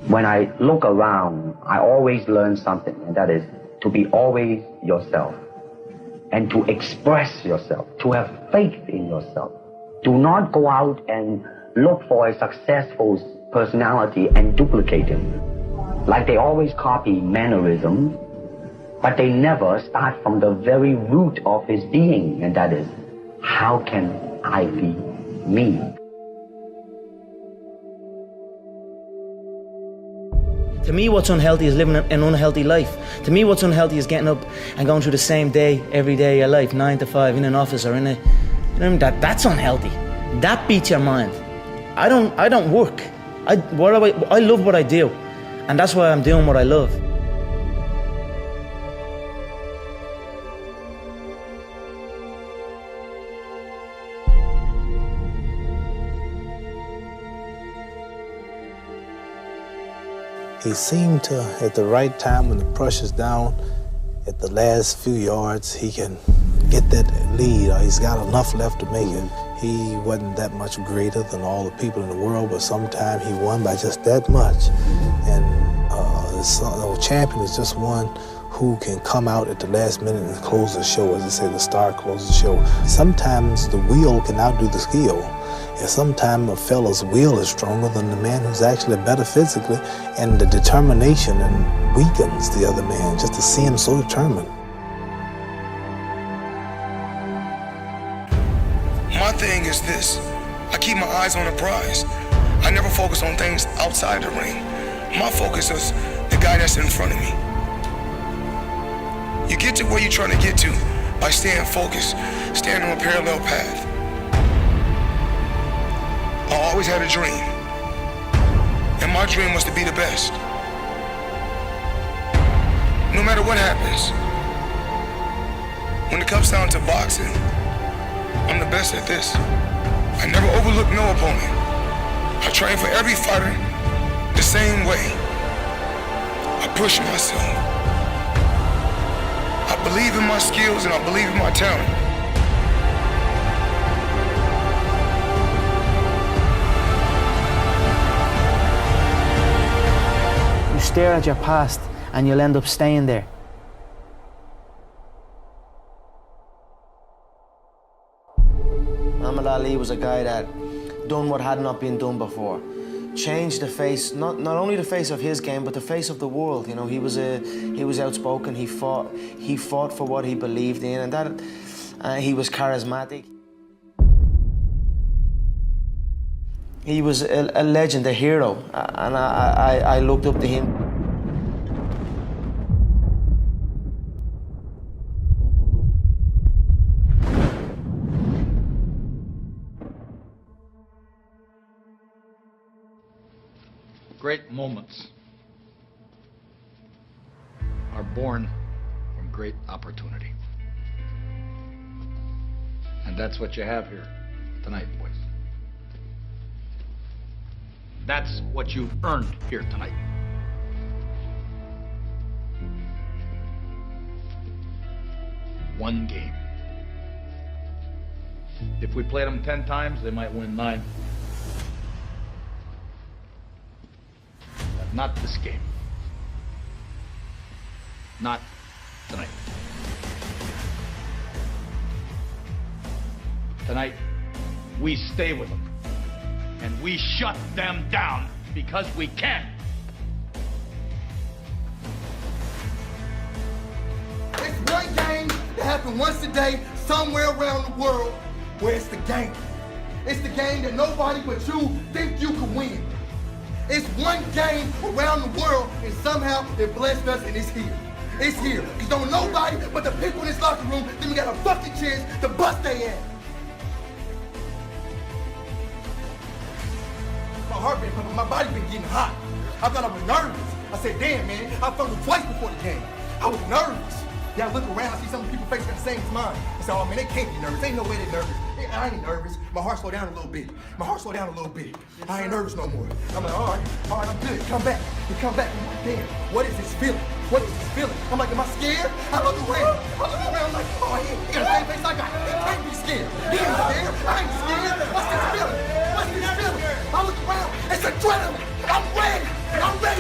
When I look around, I always learn something, and that is to be always yourself and to express yourself, to have faith in yourself. Do not go out and look for a successful personality and duplicate him. Like they always copy mannerisms, but they never start from the very root of his being, and that is, how can I be me? To me, what's unhealthy is living an unhealthy life. To me, what's unhealthy is getting up and going through the same day every day of your life, 9 to 5, in an office or in a... You know, that's unhealthy. That beats your mind. I don't work. I love what I do, and that's why I'm doing what I love. He seemed to, at the right time when the pressure's down, at the last few yards, he can get that lead, or he's got enough left to make it. He wasn't that much greater than all the people in the world, but sometimes he won by just that much. And the champion is just one who can come out at the last minute and close the show. As they say, the star closes the show. Sometimes the will can outdo the skill. And sometimes a fella's will is stronger than the man who's actually better physically, and the determination and weakens the other man just to see him so determined. My thing is this: I keep my eyes on the prize. I never focus on things outside the ring. My focus is the guy that's in front of me. You get to where you're trying to get to by staying focused, staying on a parallel path. I always had a dream, and my dream was to be the best. No matter what happens, when it comes down to boxing, I'm the best at this. I never overlook no opponent. I train for every fighter the same way. I push myself. I believe in my skills and I believe in my talent. You stare at your past and you'll end up staying there. Muhammad Ali was a guy that done what had not been done before. Changed the face, not only the face of his game, but the face of the world. You know, he was outspoken. He fought for what he believed in, and that he was charismatic. He was a legend, a hero, and I looked up to him. Great moments are born from great opportunity. And that's what you have here tonight, boys. That's what you've earned here tonight. One game. If we played them 10 times, they might win 9. But not this game. Not tonight. Tonight, we stay with them. And we shut them down because we can. It's one game that happens once a day somewhere around the world where it's the game. It's the game that nobody but you think you can win. It's one game around the world and somehow it blessed us and it's here. It's here. Because don't nobody but the people in this locker room think we got a fucking chance to bust their ass. My body been getting hot. I thought I was nervous. I said, damn, man, I fumbled twice before the game. I was nervous. Then I look around, I see some people face got the same as mine. I said, oh man, they can't be nervous. Ain't no way they're nervous. I ain't nervous. My heart slowed down a little bit. I ain't nervous no more. I'm like, all right, I'm good. Come back. We come back. I'm like, damn, what is this feeling? I'm like, am I scared? I look around like, oh, he got the same face I got. He can't be scared. He ain't scared. I ain't scared. What's this feeling? I look around. It's adrenaline. I'm ready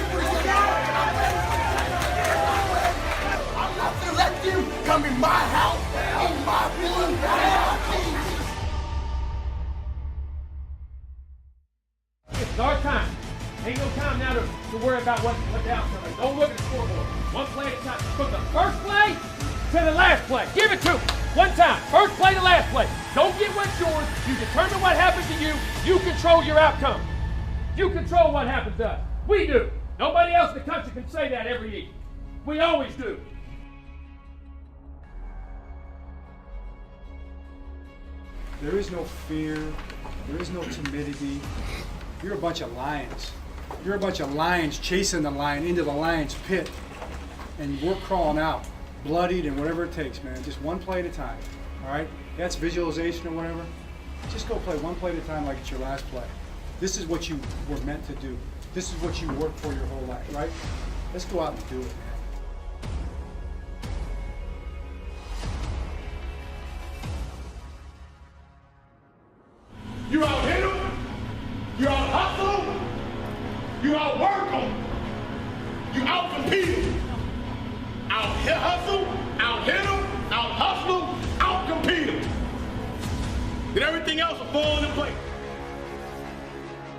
Start time. Ain't no time now to worry about what the outcome is. Don't look at the scoreboard. One play at a time. From the first play to the last play. Give it to them. One time. First play to last play. Don't get what's yours. You determine what happens to you. You control your outcome. You control what happens to us. We do. Nobody else in the country can say that every year. We always do. There is no fear. There is no timidity. You're a bunch of lions. You're a bunch of lions chasing the lion into the lion's pit. And we're crawling out, bloodied and whatever it takes, man. Just one play at a time, all right? That's visualization or whatever. Just go play one play at a time like it's your last play. This is what you were meant to do. This is what you worked for your whole life, right? Let's go out and do it, man. You out hit them, you out hustle them, you out work them, you out compete them. Out hit hustle, out hit them, out hustle them, out compete them. Then everything else will fall into place.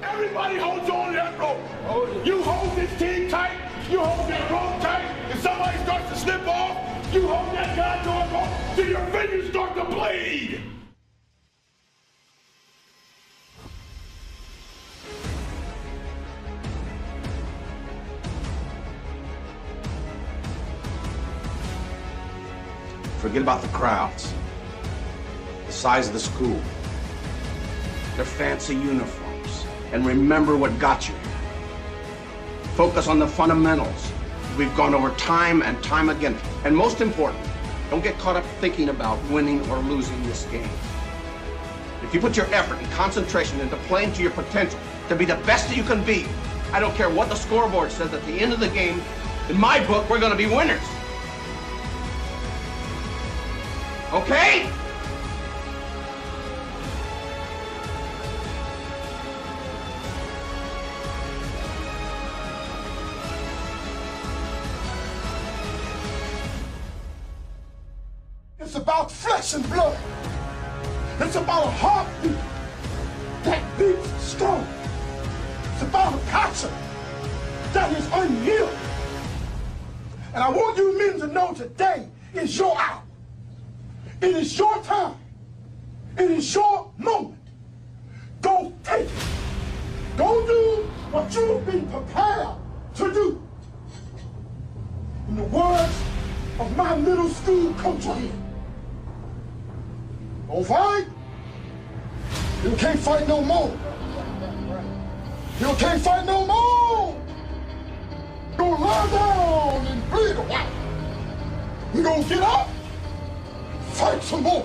Everybody holds on to that rope. You hold this team tight, you hold that rope tight. If somebody starts to slip off, you hold that goddamn rope till your fingers start to bleed. Forget about the crowds, the size of the school, their fancy uniforms, and remember what got you here. Focus on the fundamentals we've gone over time and time again. And most important, don't get caught up thinking about winning or losing this game. If you put your effort and concentration into playing to your potential, to be the best that you can be, I don't care what the scoreboard says at the end of the game, in my book, we're going to be winners. Okay? It's about flesh and blood. It's about a heartbeat that beats strong. It's about a passion that is unhealed. And I want you men to know today is your hour. It is your time. It is your moment. Go take it. Go do what you've been prepared to do. In the words of my middle school coach here, don't fight. You can't fight no more. You can't fight no more. Go lie down and bleed a while. You gonna get up? Fight some more.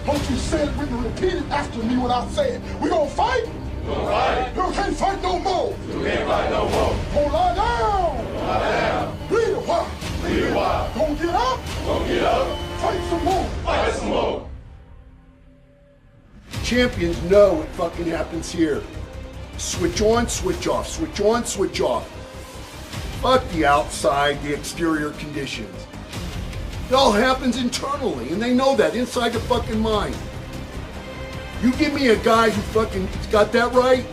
Don't you say it with me, repeat it after me what I said. We gonna fight? We gonna fight. You can't fight no more. You can't fight no more. Go lie down. Lie down. Bleed a while. Bleed a while. Gonna get up? Gonna get up. Fight some more. Fight some more. Champions know what fucking happens here. Switch on, switch off. Switch on, switch off. Fuck the outside, the exterior conditions. It all happens internally, and they know that inside the fucking mind. You give me a guy who fucking got that right,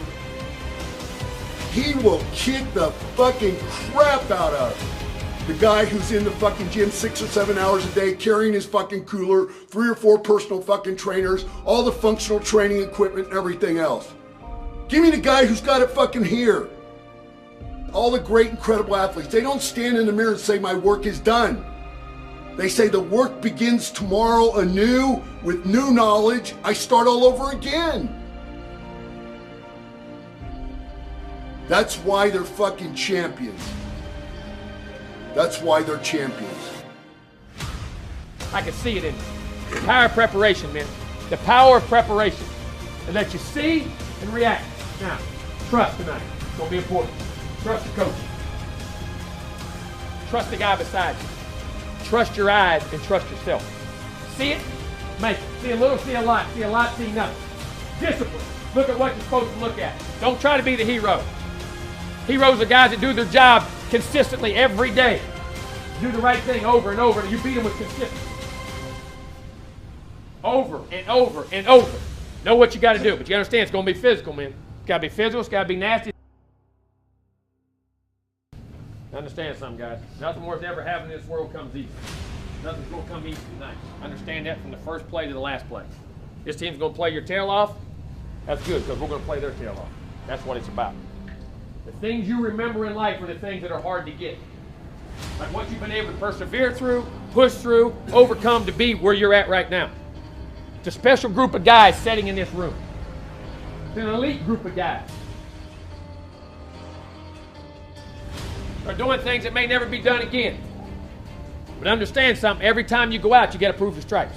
he will kick the fucking crap out of the guy who's in the fucking gym 6 or 7 hours a day carrying his fucking cooler, 3 or 4 personal fucking trainers, all the functional training equipment and everything else. Give me the guy who's got it fucking here. All the great, incredible athletes, they don't stand in the mirror and say, my work is done. They say the work begins tomorrow anew with new knowledge. I start all over again. That's why they're fucking champions. That's why they're champions. I can see it in you. The power of preparation, man. The power of preparation. And let you see and react. Now, trust tonight. It's going to be important. Trust the coach. Trust the guy beside you. Trust your eyes and trust yourself. See it, make it. See a little, see a lot. See a lot, see nothing. Discipline. Look at what you're supposed to look at. Don't try to be the hero. Heroes are guys that do their job consistently every day. Do the right thing over and over, and you beat them with consistency. Over and over and over. Know what you got to do, but you understand it's going to be physical, man. It's got to be physical. It's got to be nasty. Understand something, guys. Nothing worth ever having in this world comes easy. Nothing's going to come easy tonight. Understand that from the first play to the last play. This team's going to play your tail off. That's good, because we're going to play their tail off. That's what it's about. The things you remember in life are the things that are hard to get. Like what you've been able to persevere through, push through, overcome to be where you're at right now. It's a special group of guys sitting in this room. It's an elite group of guys. They're doing things that may never be done again. But understand something, every time you go out, you got to prove your stripes.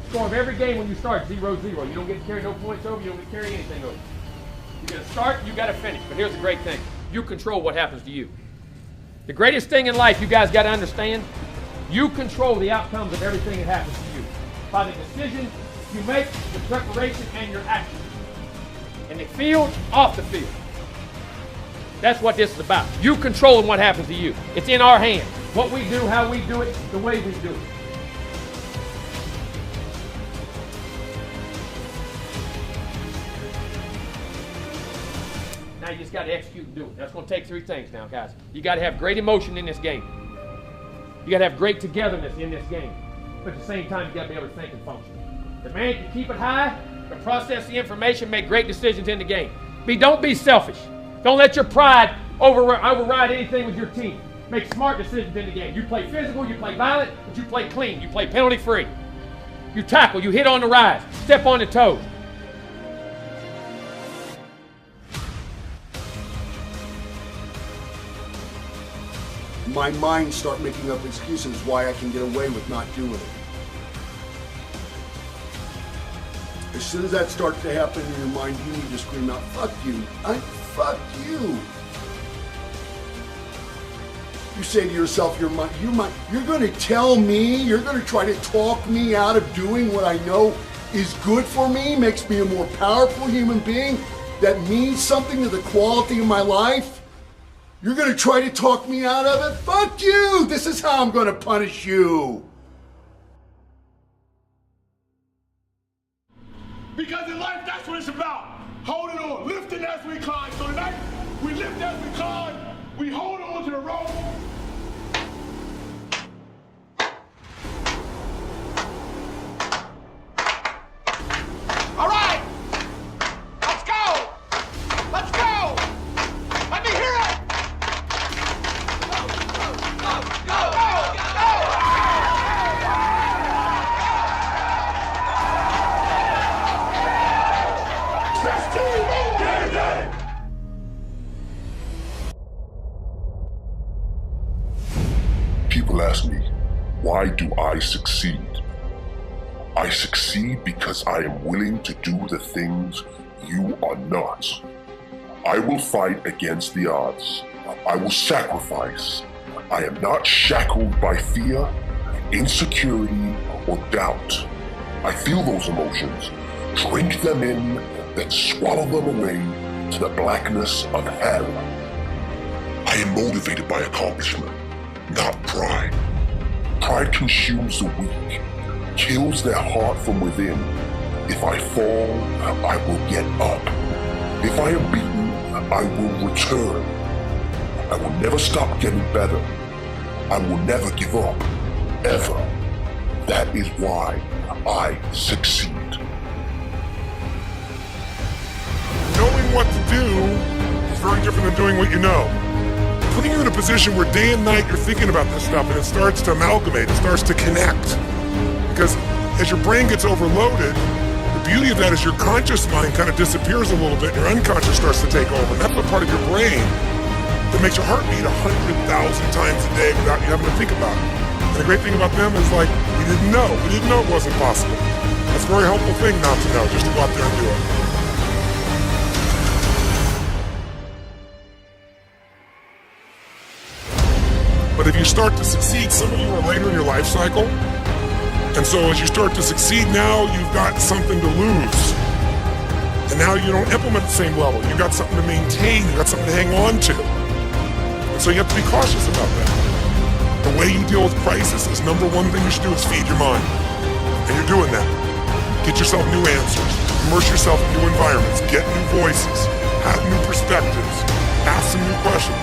Score of every game when you start, 0-0. You don't get to carry no points over, you don't get to carry anything over. You got to start, you got to finish. But here's the great thing. You control what happens to you. The greatest thing in life you guys got to understand, you control the outcomes of everything that happens to you. By the decisions you make, the preparation, and your actions. In the field, off the field. That's what this is about. You controlling what happens to you. It's in our hands. What we do, how we do it, the way we do it. Now you just got to execute and do it. That's going to take three things now, guys. You got to have great emotion in this game. You got to have great togetherness in this game. But at the same time, you got to be able to think and function. The man can keep it high, can process the information, make great decisions in the game. Don't be selfish. Don't let your pride override anything with your team. Make smart decisions in the game. You play physical, you play violent, but you play clean. You play penalty free. You tackle, you hit on the rise, step on the toes. My mind start making up excuses why I can get away with not doing it. As soon as that starts to happen in your mind, you need to scream out, fuck you. Fuck you. You say to yourself, you're going to tell me, you're going to try to talk me out of doing what I know is good for me, makes me a more powerful human being, that means something to the quality of my life? You're going to try to talk me out of it? Fuck you! This is how I'm going to punish you. Because in life, that's what it's about. Holding on, lifting as we climb. So tonight, we lift as we climb. We hold on to the rope. All right, let's go. Let's go. Let me hear it. Go, go, go, go, go, go. People ask me, why do I succeed? I succeed because I am willing to do the things you are not. I will fight against the odds. I will sacrifice. I am not shackled by fear, insecurity, or doubt. I feel those emotions, drink them in, then swallow them away to the blackness of hell. I am motivated by accomplishment, not pride. Pride consumes the weak, kills their heart from within. If I fall, I will get up. If I am beaten, I will return. I will never stop getting better. I will never give up, ever. That is why I succeed. Knowing what to do is very different than doing what you know. Putting you in a position where day and night you're thinking about this stuff and it starts to amalgamate, it starts to connect. Because as your brain gets overloaded, the beauty of that is your conscious mind kind of disappears a little bit and your unconscious starts to take over. And that's the part of your brain that makes your heart beat 100,000 times a day without you having to think about it. And the great thing about them is like, we didn't know it wasn't possible. That's a very helpful thing not to know, just to go out there and do it. But if you start to succeed, some of you are later in your life cycle. And so as you start to succeed now, you've got something to lose. And now you don't implement the same level. You've got something to maintain. You've got something to hang on to. And so you have to be cautious about that. The way you deal with crisis is number one thing you should do is feed your mind. And you're doing that. Get yourself new answers. Immerse yourself in new environments. Get new voices. Have new perspectives. Ask some new questions.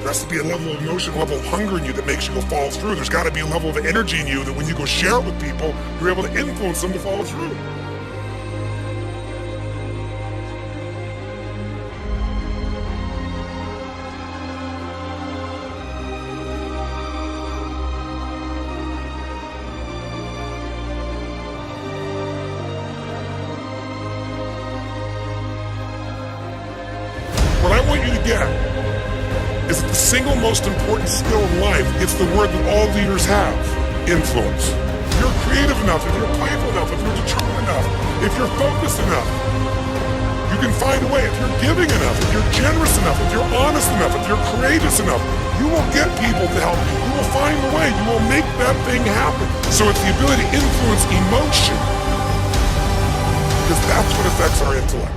There has to be a level of emotion, a level of hunger in you that makes you go follow through. There's got to be a level of energy in you that when you go share it with people, you're able to influence them to follow through. What I want you to get is that the single most important skill in life, it's the word that all leaders have, influence. If you're creative enough, if you're playful enough, if you're determined enough, if you're focused enough, you can find a way. If you're giving enough, if you're generous enough, if you're honest enough, if you're courageous enough, you will get people to help you. You will find a way. You will make that thing happen. So it's the ability to influence emotion, because that's what affects our intellect.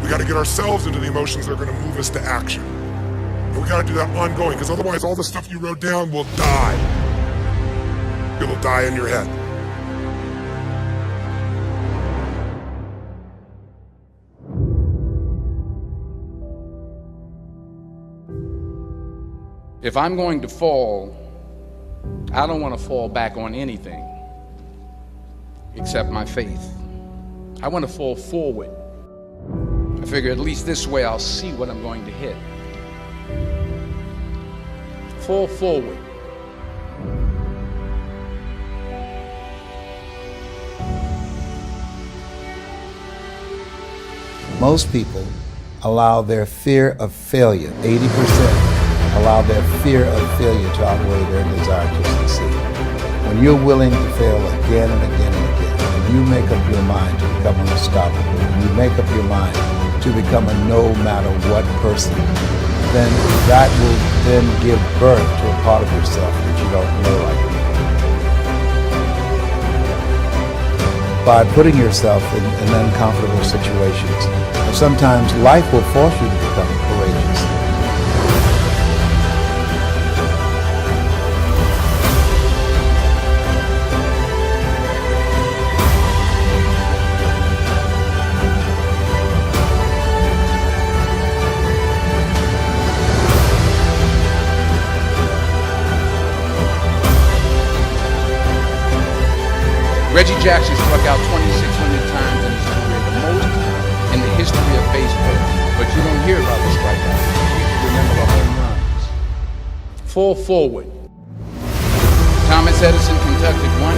We got to get ourselves into the emotions that are going to move us to action. And we got to do that ongoing, because otherwise all the stuff you wrote down will die. It'll die in your head. If I'm going to fall, I don't want to fall back on anything except my faith. I want to fall forward. I figure at least this way I'll see what I'm going to hit. Fall forward. Most people allow their fear of failure, 80%, allow their fear of failure to outweigh their desire to succeed. When you're willing to fail again and again and again, when you make up your mind to become unstoppable, when you make up your mind to become a no matter what person, then that will then give birth to a part of yourself that you don't know right now. By putting yourself in uncomfortable situations, and sometimes life will force you to become courageous. Reggie Jackson struck out 2,600 times in his career, the most in the history of baseball. But you don't hear about the strikeouts. You remember the home runs. Fall forward. Thomas Edison conducted 1,000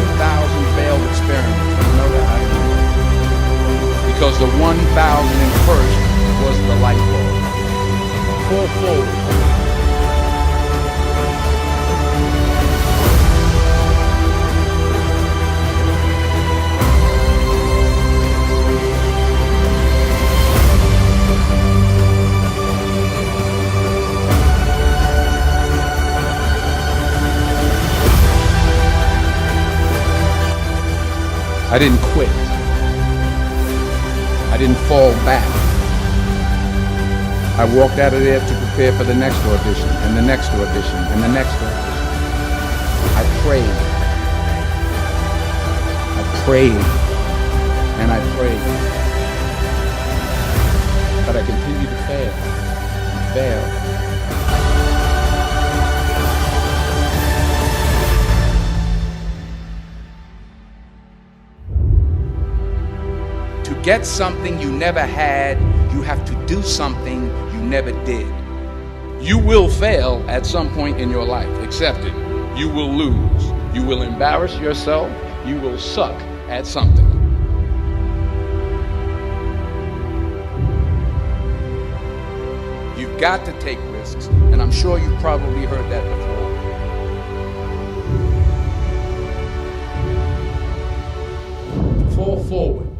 failed experiments. You know that? I know. Because the 1,001st was the light bulb. Fall forward. I didn't quit. I didn't fall back. I walked out of there to prepare for the next audition, and the next audition, and the next audition. I prayed. I prayed. And I prayed. But I continued to fail. And fail. To get something you never had, you have to do something you never did. You will fail at some point in your life. Accept it. You will lose. You will embarrass yourself. You will suck at something. You've got to take risks, and I'm sure you've probably heard that before. Fall forward.